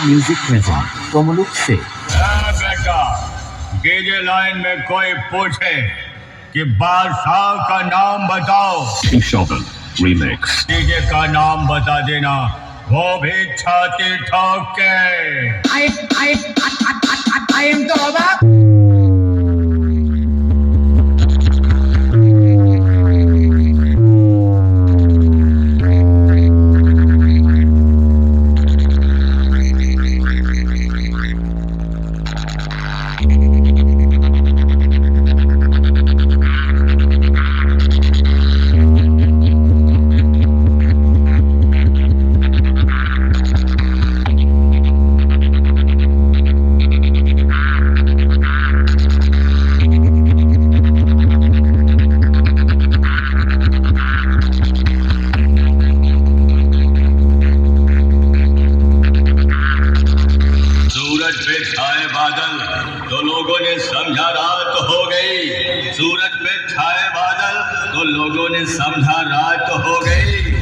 Music present कोमलुक से। बेटा, DJ line में कोई पूछे कि बादशाह का नाम बताओ, Shovel Remix. डीजे का नाम बता देना, वो भी छाती ठोक के। I am तो अबाक। सूरज पे छाए बादल तो लोगों ने समझा रात हो गई। सूरज पे छाए बादल तो लोगों ने समझा रात हो गई।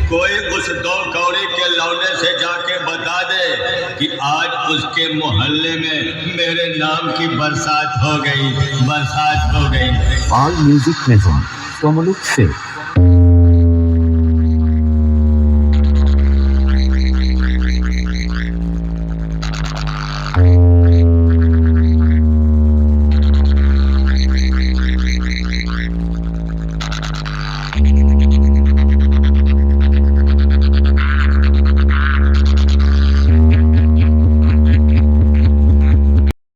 कोई उस दो कौड़ी के लौंडे से जाके बता दे कि आज उसके मोहल्ले में मेरे नाम की बरसात हो गई, बरसात हो गई। ऑल म्यूजिक प्रेजेंट कोमलुक से।